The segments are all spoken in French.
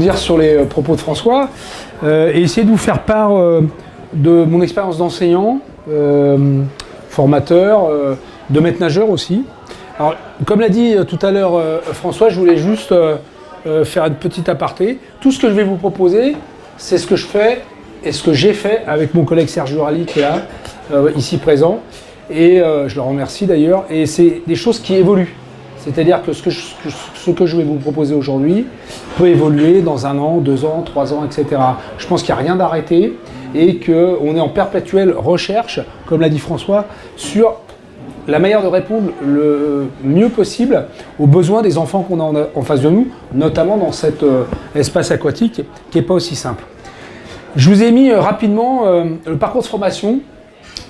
rebondir sur les propos de François et essayer de vous faire part de mon expérience d'enseignant, formateur, de maître nageur aussi. Alors, comme l'a dit tout à l'heure François, je voulais juste faire une petite aparté. Tout ce que je vais vous proposer, c'est ce que je fais et ce que j'ai fait avec mon collègue Sergio Rally qui est là, ici présent. Et je le remercie d'ailleurs. Et c'est des choses qui évoluent. C'est-à-dire que ce que je vais vous proposer aujourd'hui peut évoluer dans 1 an, 2 ans, 3 ans, etc. Je pense qu'il n'y a rien d'arrêté et qu'on est en perpétuelle recherche, comme l'a dit François, sur la manière de répondre le mieux possible aux besoins des enfants qu'on a en face de nous, notamment dans cet espace aquatique qui n'est pas aussi simple. Je vous ai mis rapidement le parcours de formation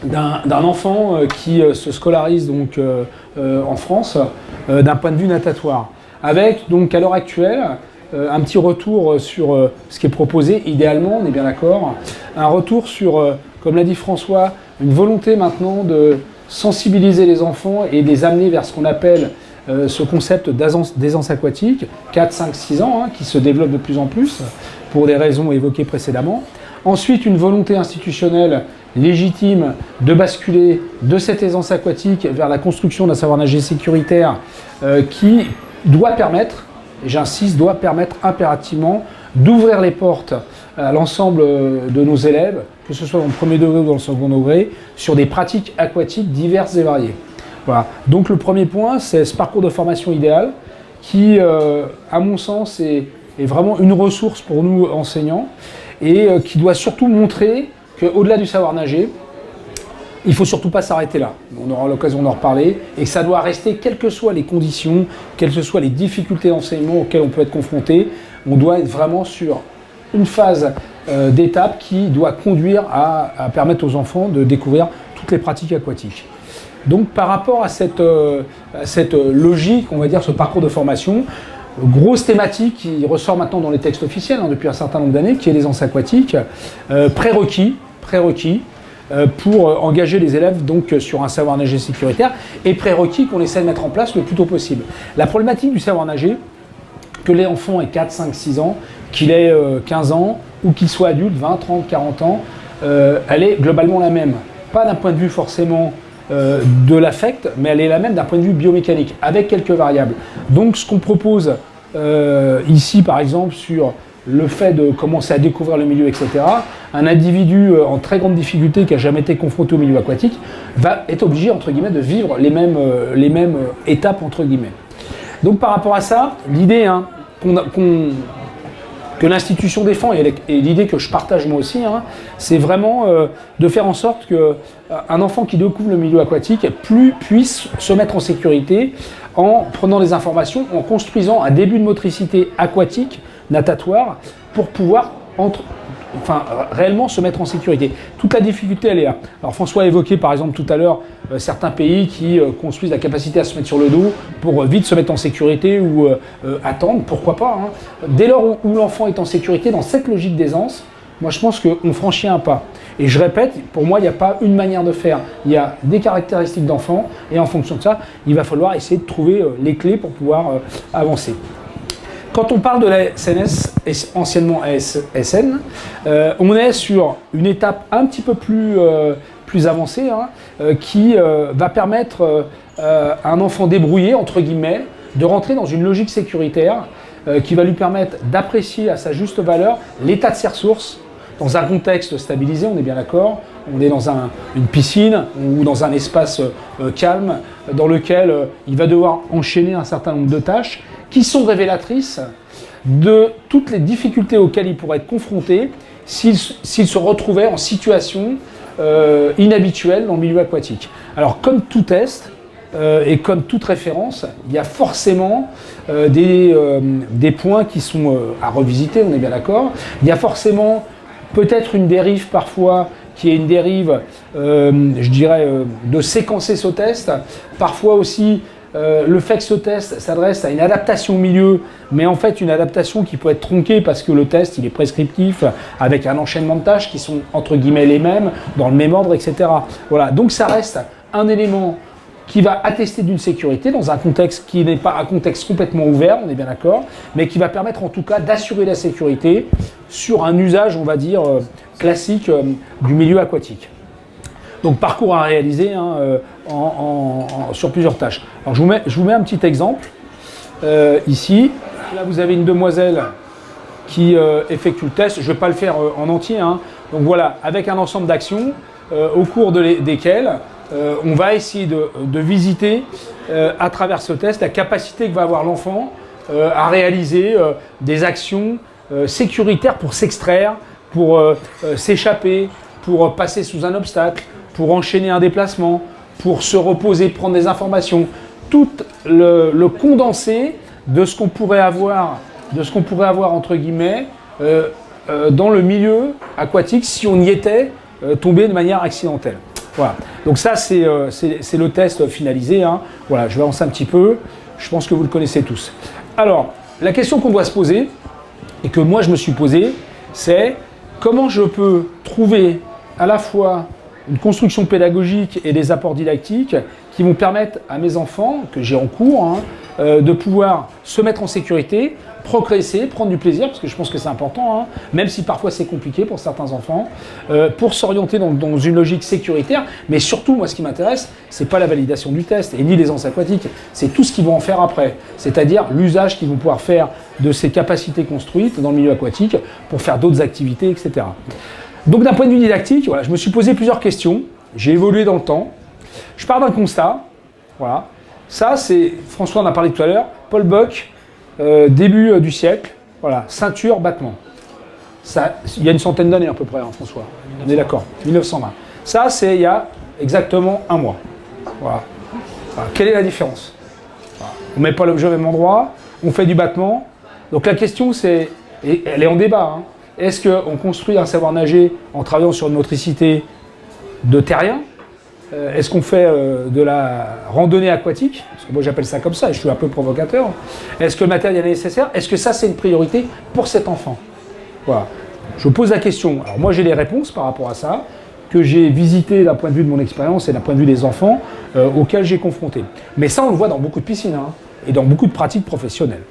d'un enfant qui se scolarise donc, en France d'un point de vue natatoire. Avec donc à l'heure actuelle un petit retour sur ce qui est proposé, idéalement, on est bien d'accord, un retour sur, comme l'a dit François, une volonté maintenant de sensibiliser les enfants et de les amener vers ce qu'on appelle ce concept d'aisance aquatique, 4, 5, 6 ans, qui se développe de plus en plus pour des raisons évoquées précédemment. Ensuite, une volonté institutionnelle légitime de basculer de cette aisance aquatique vers la construction d'un savoir nager sécuritaire qui doit permettre, et j'insiste, doit permettre impérativement d'ouvrir les portes à l'ensemble de nos élèves, que ce soit dans le premier degré ou dans le second degré, sur des pratiques aquatiques diverses et variées. Voilà. Donc le premier point, c'est ce parcours de formation idéal qui, à mon sens, est vraiment une ressource pour nous enseignants et qui doit surtout montrer qu'au-delà du savoir nager, il ne faut surtout pas s'arrêter là. On aura l'occasion d'en reparler. Et que ça doit rester, quelles que soient les conditions, quelles que soient les difficultés d'enseignement auxquelles on peut être confronté, on doit être vraiment sur une phase d'étape qui doit conduire à permettre aux enfants de découvrir toutes les pratiques aquatiques. Donc par rapport à cette logique, on va dire ce parcours de formation, grosse thématique qui ressort maintenant dans les textes officiels depuis un certain nombre d'années, qui est l'aisance aquatique, prérequis pour engager les élèves donc sur un savoir nager sécuritaire et prérequis qu'on essaie de mettre en place le plus tôt possible. La problématique du savoir nager, que l'enfant ait 4, 5, 6 ans, qu'il ait 15 ans ou qu'il soit adulte, 20, 30, 40 ans, elle est globalement la même. Pas d'un point de vue forcément de l'affect, mais elle est la même d'un point de vue biomécanique, avec quelques variables. Donc ce qu'on propose ici par exemple sur le fait de commencer à découvrir le milieu, etc., un individu en très grande difficulté qui n'a jamais été confronté au milieu aquatique va être obligé, entre guillemets, de vivre les mêmes étapes, entre guillemets. Donc par rapport à ça, l'idée que l'institution défend, et l'idée que je partage moi aussi, c'est vraiment de faire en sorte qu'un enfant qui découvre le milieu aquatique puisse se mettre en sécurité en prenant des informations, en construisant un début de motricité aquatique, natatoire, pour pouvoir réellement se mettre en sécurité. Toute la difficulté, elle est là. Alors François a évoqué par exemple tout à l'heure certains pays qui construisent la capacité à se mettre sur le dos pour vite se mettre en sécurité ou attendre, pourquoi pas. Dès lors où l'enfant est en sécurité, dans cette logique d'aisance, moi je pense qu'on franchit un pas. Et je répète, pour moi il n'y a pas une manière de faire, il y a des caractéristiques d'enfant et en fonction de ça, il va falloir essayer de trouver les clés pour pouvoir avancer. Quand on parle de la SNS, anciennement ASN, on est sur une étape un petit peu plus avancée qui va permettre à un enfant débrouillé, entre guillemets, de rentrer dans une logique sécuritaire qui va lui permettre d'apprécier à sa juste valeur l'état de ses ressources dans un contexte stabilisé, on est bien d'accord. On est dans une piscine ou dans un espace calme dans lequel il va devoir enchaîner un certain nombre de tâches qui sont révélatrices de toutes les difficultés auxquelles il pourrait être confronté s'il se retrouvait en situation inhabituelle dans le milieu aquatique. Alors comme tout test et comme toute référence, il y a forcément des points qui sont à revisiter, on est bien d'accord. Il y a forcément peut-être une dérive parfois qui est une dérive, je dirais, de séquencer ce test. Parfois aussi, le fait que ce test s'adresse à une adaptation au milieu, mais en fait une adaptation qui peut être tronquée parce que le test il est prescriptif, avec un enchaînement de tâches qui sont entre guillemets les mêmes, dans le même ordre, etc. Voilà, donc ça reste un élément qui va attester d'une sécurité dans un contexte qui n'est pas un contexte complètement ouvert, on est bien d'accord, mais qui va permettre en tout cas d'assurer la sécurité sur un usage, on va dire, classique du milieu aquatique. Donc parcours à réaliser sur plusieurs tâches. Alors je vous mets un petit exemple ici. Là vous avez une demoiselle qui effectue le test. Je ne vais pas le faire en entier. Donc voilà, avec un ensemble d'actions au cours desquelles on va essayer de visiter à travers ce test la capacité que va avoir l'enfant à réaliser des actions sécuritaires pour s'extraire, pour s'échapper, pour passer sous un obstacle, pour enchaîner un déplacement, pour se reposer, prendre des informations. Tout le condensé de ce qu'on pourrait avoir, entre guillemets, dans le milieu aquatique si on y était tombé de manière accidentelle. Voilà. Donc ça, c'est le test finalisé. Voilà, je vais avancer un petit peu. Je pense que vous le connaissez tous. Alors, la question qu'on doit se poser, et que moi je me suis posée, c'est comment je peux trouver à la fois une construction pédagogique et des apports didactiques qui vont permettre à mes enfants, que j'ai en cours, de pouvoir se mettre en sécurité, progresser, prendre du plaisir, parce que je pense que c'est important, même si parfois c'est compliqué pour certains enfants, pour s'orienter dans une logique sécuritaire. Mais surtout, moi, ce qui m'intéresse, c'est pas la validation du test et ni l'aisance aquatique, c'est tout ce qu'ils vont en faire après, c'est-à-dire l'usage qu'ils vont pouvoir faire de ces capacités construites dans le milieu aquatique pour faire d'autres activités, etc. Donc d'un point de vue didactique, voilà, je me suis posé plusieurs questions, j'ai évolué dans le temps. Je pars d'un constat, voilà. Ça, c'est, François en a parlé tout à l'heure, Paul Bock, début du siècle, voilà, ceinture, battement. Ça, il y a une centaine d'années à peu près, François, on est d'accord, 1920. Ça, c'est il y a exactement un mois. Voilà. Voilà. Quelle est la différence? Voilà. On ne met pas l'objet au même endroit, on fait du battement. Donc la question, c'est, et elle est en débat, est-ce qu'on construit un savoir nager en travaillant sur une motricité de terrien? Est-ce qu'on fait de la randonnée aquatique? Parce que moi j'appelle ça comme ça, et je suis un peu provocateur. Est-ce que le matériel est nécessaire? Est-ce que ça c'est une priorité pour cet enfant? Voilà. Je pose la question. Alors moi j'ai les réponses par rapport à ça, que j'ai visité d'un point de vue de mon expérience et d'un point de vue des enfants auxquels j'ai confronté. Mais ça on le voit dans beaucoup de piscines et dans beaucoup de pratiques professionnelles.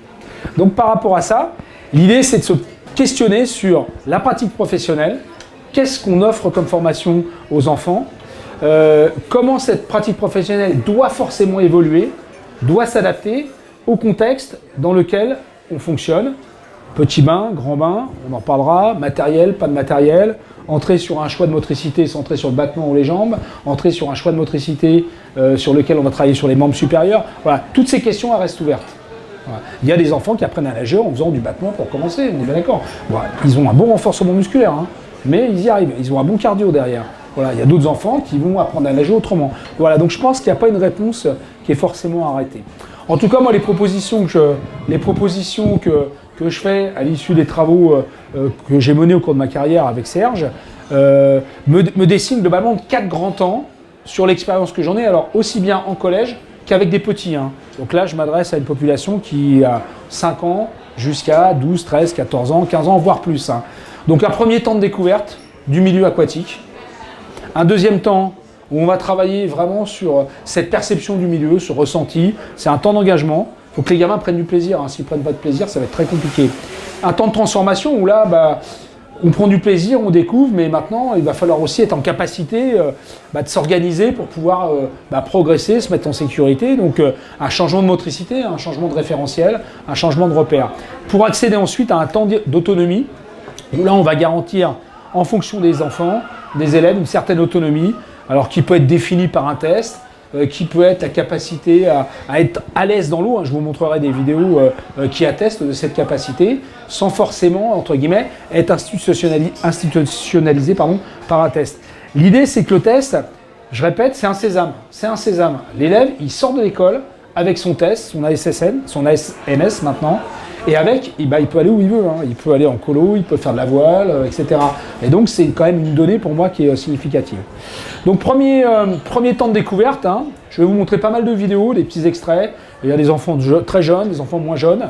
Donc par rapport à ça, l'idée c'est de se questionner sur la pratique professionnelle, qu'est-ce qu'on offre comme formation aux enfants, comment cette pratique professionnelle doit forcément évoluer, doit s'adapter au contexte dans lequel on fonctionne. Petit bain, grand bain, on en parlera, matériel, pas de matériel, entrer sur un choix de motricité centré sur le battement ou les jambes, entrer sur un choix de motricité sur lequel on va travailler sur les membres supérieurs. Voilà, toutes ces questions elles restent ouvertes. Voilà. Il y a des enfants qui apprennent à nager en faisant du battement pour commencer, on est bien d'accord. Voilà. Ils ont un bon renforcement musculaire, mais ils y arrivent, ils ont un bon cardio derrière. Voilà. Il y a d'autres enfants qui vont apprendre à nager autrement. Voilà. Donc je pense qu'il n'y a pas une réponse qui est forcément arrêtée. En tout cas, moi, les propositions que je fais à l'issue des travaux que j'ai menés au cours de ma carrière avec Serge me dessinent globalement 4 grands temps sur l'expérience que j'en ai, alors aussi bien en collège qu'avec des petits. Donc là, je m'adresse à une population qui a 5 ans jusqu'à 12, 13, 14 ans, 15 ans, voire plus. Donc un premier temps de découverte du milieu aquatique. Un deuxième temps où on va travailler vraiment sur cette perception du milieu, ce ressenti. C'est un temps d'engagement. Il faut que les gamins prennent du plaisir. S'ils ne prennent pas de plaisir, ça va être très compliqué. Un temps de transformation où là, on prend du plaisir, on découvre, mais maintenant, il va falloir aussi être en capacité de s'organiser pour pouvoir progresser, se mettre en sécurité. Donc, un changement de motricité, un changement de référentiel, un changement de repère. Pour accéder ensuite à un temps d'autonomie, où là, on va garantir, en fonction des enfants, des élèves, une certaine autonomie, alors qui peut être définie par un test, qui peut être la capacité à être à l'aise dans l'eau. Je vous montrerai des vidéos qui attestent de cette capacité, sans forcément, entre guillemets, être institutionnalisé par un test. L'idée, c'est que le test, je répète, c'est un sésame. C'est un sésame. L'élève, il sort de l'école avec son test, son ASSN, son ASMS maintenant, et avec, il peut aller où il veut. Il peut aller en colo, il peut faire de la voile, etc. Et donc, c'est quand même une donnée pour moi qui est significative. Donc, premier temps de découverte, je vais vous montrer pas mal de vidéos, des petits extraits. Il y a des enfants très jeunes, des enfants moins jeunes.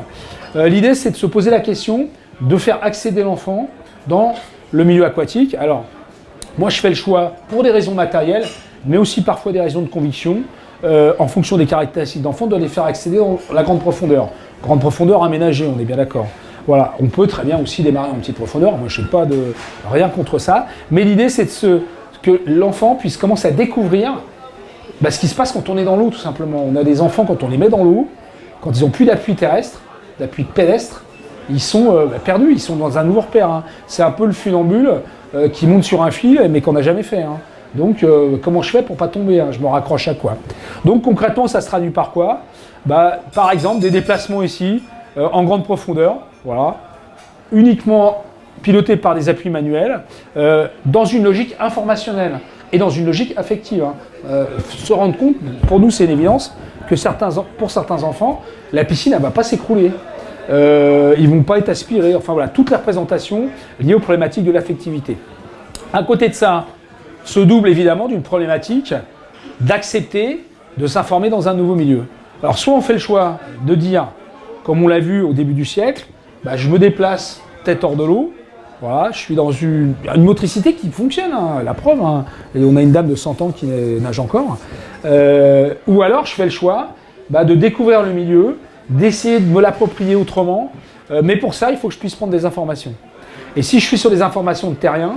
L'idée, c'est de se poser la question de faire accéder l'enfant dans le milieu aquatique. Alors, moi, je fais le choix pour des raisons matérielles, mais aussi parfois des raisons de conviction, en fonction des caractéristiques d'enfant, de les faire accéder dans la grande profondeur. Grande profondeur aménagée, on est bien d'accord. Voilà, on peut très bien aussi démarrer en petite profondeur, moi je n'ai pas de rien contre ça, mais l'idée c'est que l'enfant puisse commencer à découvrir ce qui se passe quand on est dans l'eau tout simplement. On a des enfants quand on les met dans l'eau, quand ils n'ont plus d'appui terrestre, d'appui pédestre, ils sont perdus, ils sont dans un nouveau repère. Hein. C'est un peu le funambule qui monte sur un fil mais qu'on n'a jamais fait. Hein. Donc comment je fais pour ne pas tomber, hein? Je me raccroche à quoi? Donc concrètement ça se traduit par quoi? Par exemple des déplacements ici en grande profondeur, voilà, uniquement pilotés par des appuis manuels, dans une logique informationnelle et dans une logique affective. Hein. Se rendre compte, pour nous c'est une évidence, que pour certains enfants, la piscine elle ne va pas s'écrouler. Ils ne vont pas être aspirés, enfin voilà, toute la représentation liée aux problématiques de l'affectivité. À côté de ça, se double évidemment d'une problématique d'accepter de s'informer dans un nouveau milieu. Alors soit on fait le choix de dire, comme on l'a vu au début du siècle, je me déplace tête hors de l'eau, voilà, je suis dans une motricité qui fonctionne, hein, la preuve, hein, et on a une dame de 100 ans qui nage encore, ou alors je fais le choix de découvrir le milieu, d'essayer de me l'approprier autrement, mais pour ça il faut que je puisse prendre des informations. Et si je suis sur des informations de terrien,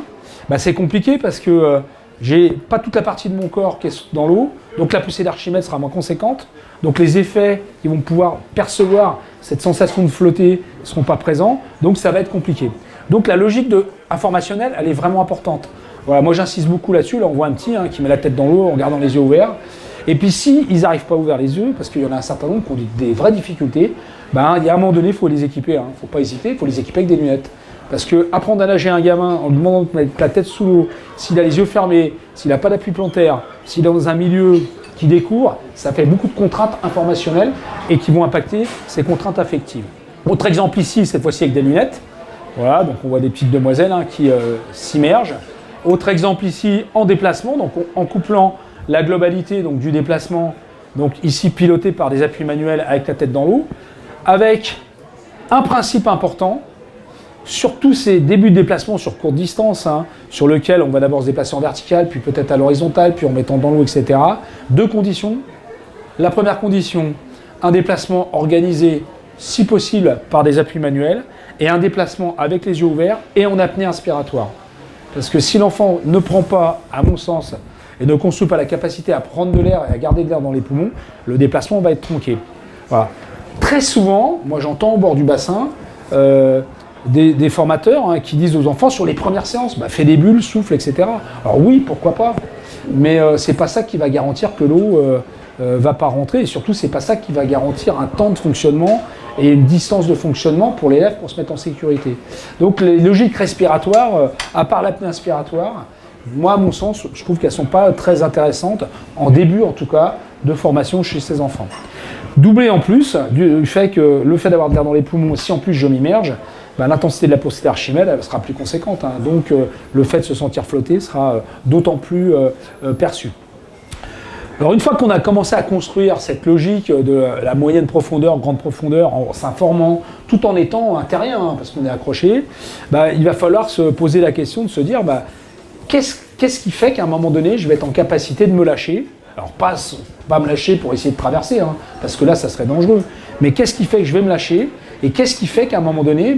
c'est compliqué parce que j'ai pas toute la partie de mon corps qui est dans l'eau, donc la poussée d'Archimède sera moins conséquente, donc les effets qui vont pouvoir percevoir cette sensation de flotter ne seront pas présents, donc ça va être compliqué. Donc la logique informationnelle, elle est vraiment importante. Voilà, moi j'insiste beaucoup là-dessus, là on voit un petit qui met la tête dans l'eau en gardant les yeux ouverts, et puis si ils n'arrivent pas à ouvrir les yeux, parce qu'il y en a un certain nombre qui ont des vraies difficultés, il y a un moment donné, il faut les équiper, il ne faut pas hésiter, il faut les équiper avec des lunettes. Parce que apprendre à nager un gamin en lui demandant de mettre la tête sous l'eau, s'il a les yeux fermés, s'il n'a pas d'appui plantaire, s'il est dans un milieu qui découvre, ça fait beaucoup de contraintes informationnelles et qui vont impacter ses contraintes affectives. Autre exemple ici, cette fois-ci avec des lunettes. Voilà, donc on voit des petites demoiselles qui s'immergent. Autre exemple ici en déplacement, donc en couplant la globalité donc, du déplacement, donc ici piloté par des appuis manuels avec la tête dans l'eau, avec un principe important, sur tous ces débuts de déplacement sur courte distance, sur lequel on va d'abord se déplacer en vertical, puis peut-être à l'horizontale, puis en mettant dans l'eau, etc. Deux conditions. La première condition, un déplacement organisé, si possible, par des appuis manuels, et un déplacement avec les yeux ouverts et en apnée inspiratoire. Parce que si l'enfant ne prend pas, à mon sens, et ne construit pas la capacité à prendre de l'air et à garder de l'air dans les poumons, le déplacement va être tronqué. Voilà. Très souvent, moi j'entends au bord du bassin, des formateurs qui disent aux enfants sur les premières séances, fais des bulles, souffle, etc. Alors oui, pourquoi pas, mais c'est pas ça qui va garantir que l'eau va pas rentrer, et surtout c'est pas ça qui va garantir un temps de fonctionnement et une distance de fonctionnement pour l'élève pour se mettre en sécurité. Donc les logiques respiratoires, à part l'apnée inspiratoire, moi à mon sens, je trouve qu'elles sont pas très intéressantes, en début en tout cas, de formation chez ces enfants. Doublé en plus du fait que le fait d'avoir de l'air dans les poumons, si en plus je m'immerge, l'intensité de la poussée d'Archimède elle sera plus conséquente. Donc le fait de se sentir flotter sera d'autant plus perçu. Alors une fois qu'on a commencé à construire cette logique de la moyenne profondeur, grande profondeur, en s'informant, tout en étant un terrien, parce qu'on est accroché, il va falloir se poser la question de se dire qu'est-ce qui fait qu'à un moment donné je vais être en capacité de me lâcher. Alors pas me lâcher pour essayer de traverser, parce que là ça serait dangereux, mais qu'est-ce qui fait que je vais me lâcher? Et qu'est-ce qui fait qu'à un moment donné,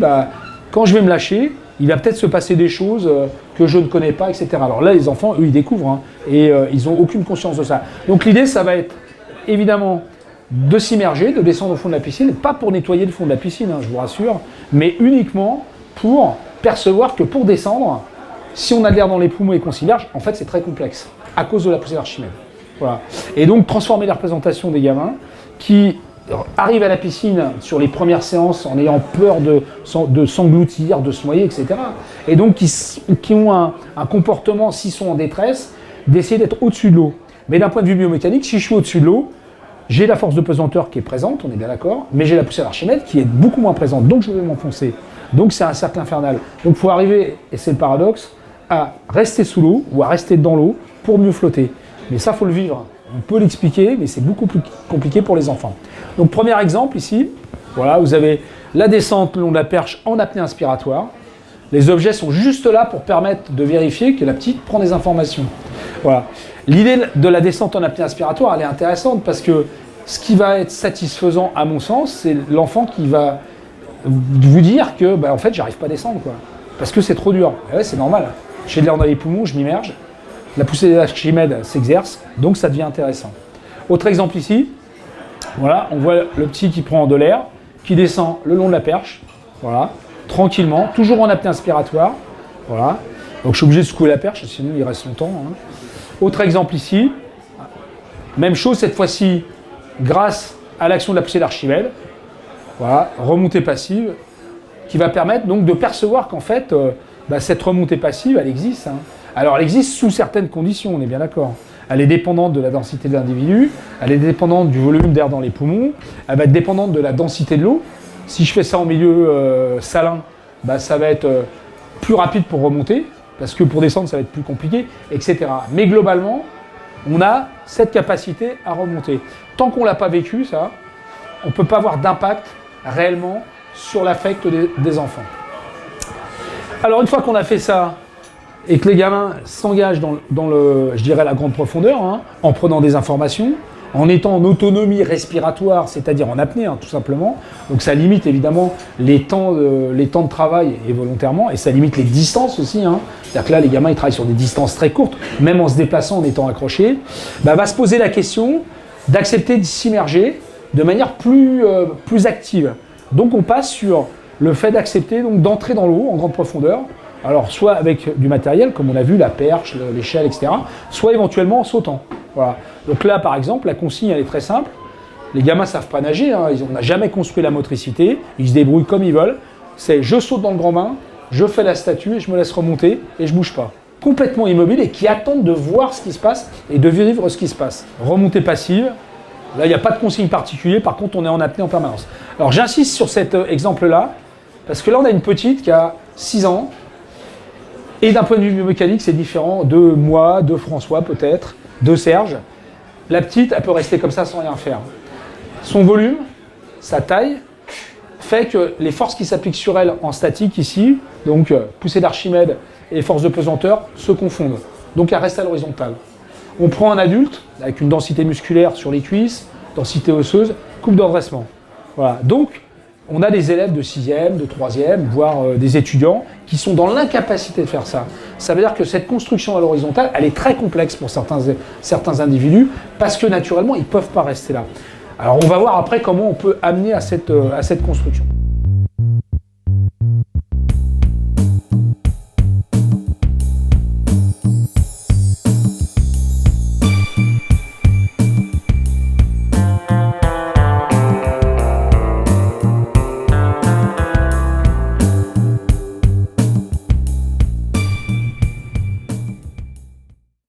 quand je vais me lâcher, il va peut-être se passer des choses que je ne connais pas, etc. Alors là, les enfants, eux, ils découvrent, et ils n'ont aucune conscience de ça. Donc l'idée, ça va être évidemment de s'immerger, de descendre au fond de la piscine, pas pour nettoyer le fond de la piscine, je vous rassure, mais uniquement pour percevoir que pour descendre, si on a de l'air dans les poumons et qu'on s'immerge, en fait, c'est très complexe, à cause de la poussée d'Archimède. Voilà. Et donc, transformer la représentation des gamins qui arrivent à la piscine sur les premières séances en ayant peur de s'engloutir, de se noyer, etc. Et donc qui ont un comportement, s'ils sont en détresse, d'essayer d'être au-dessus de l'eau. Mais d'un point de vue biomécanique, si je suis au-dessus de l'eau, j'ai la force de pesanteur qui est présente, on est bien d'accord, mais j'ai la poussée d'Archimède qui est beaucoup moins présente, donc je vais m'enfoncer. Donc c'est un cercle infernal. Donc il faut arriver, et c'est le paradoxe, à rester sous l'eau ou à rester dans l'eau pour mieux flotter. Mais ça, il faut le vivre. On peut l'expliquer, mais c'est beaucoup plus compliqué pour les enfants. Donc premier exemple ici, voilà, vous avez la descente le long de la perche en apnée inspiratoire. Les objets sont juste là pour permettre de vérifier que la petite prend des informations. Voilà. L'idée de la descente en apnée respiratoire, elle est intéressante parce que ce qui va être satisfaisant, à mon sens, c'est l'enfant qui va vous dire que, en fait, j'arrive pas à descendre, quoi. Parce que c'est trop dur. Et ouais, c'est normal. J'ai de l'air dans les poumons, je m'immerge. La poussée d'Archimède s'exerce, donc ça devient intéressant. Autre exemple ici. Voilà, on voit le petit qui prend de l'air, qui descend le long de la perche. Voilà, tranquillement, toujours en apnée inspiratoire. Voilà. Donc je suis obligé de secouer la perche, sinon il reste longtemps. Hein. Autre exemple ici. Même chose cette fois-ci, grâce à l'action de la poussée d'Archimède. Voilà, remontée passive, qui va permettre donc de percevoir qu'en fait, cette remontée passive, elle existe. Hein. Alors elle existe sous certaines conditions, on est bien d'accord. Elle est dépendante de la densité de l'individu, elle est dépendante du volume d'air dans les poumons, elle va être dépendante de la densité de l'eau. Si je fais ça en milieu salin, ça va être plus rapide pour remonter, parce que pour descendre, ça va être plus compliqué, etc. Mais globalement, on a cette capacité à remonter. Tant qu'on ne l'a pas vécu, ça, on ne peut pas avoir d'impact réellement sur l'affect des enfants. Alors une fois qu'on a fait ça, et que les gamins s'engagent dans je dirais, la grande profondeur, hein, en prenant des informations, en étant en autonomie respiratoire, c'est-à-dire en apnée, hein, tout simplement. Donc ça limite évidemment les temps de travail et volontairement, et ça limite les distances aussi. Hein. C'est-à-dire que là, les gamins, ils travaillent sur des distances très courtes, même en se déplaçant, en étant accrochés. Va se poser la question d'accepter de s'immerger de manière plus active. Donc on passe sur le fait d'accepter d'entrer dans l'eau en grande profondeur, alors soit avec du matériel, comme on a vu, la perche, l'échelle, etc., soit éventuellement en sautant. Voilà. Donc là, par exemple, la consigne, elle est très simple. Les gamins ne savent pas nager, hein, on n'a jamais construit la motricité, ils se débrouillent comme ils veulent. C'est je saute dans le grand bain, je fais la statue et je me laisse remonter et je ne bouge pas. Complètement immobile et qui attendent de voir ce qui se passe et de vivre ce qui se passe. Remontée passive, là, il n'y a pas de consigne particulière, par contre, on est en apnée en permanence. Alors j'insiste sur cet exemple-là, parce que là, on a une petite qui a 6 ans, et d'un point de vue biomécanique, c'est différent de moi, de François peut-être, de Serge. La petite, elle peut rester comme ça sans rien faire. Son volume, sa taille, fait que les forces qui s'appliquent sur elle en statique ici, donc poussée d'Archimède et force de pesanteur, se confondent. Donc elle reste à l'horizontale. On prend un adulte avec une densité musculaire sur les cuisses, densité osseuse, coupe de redressement. Voilà. Donc, on a des élèves de 6e, de 3e, voire des étudiants qui sont dans l'incapacité de faire ça. Ça veut dire que cette construction à l'horizontale, elle est très complexe pour certains individus parce que naturellement, ils ne peuvent pas rester là. Alors on va voir après comment on peut amener à cette construction.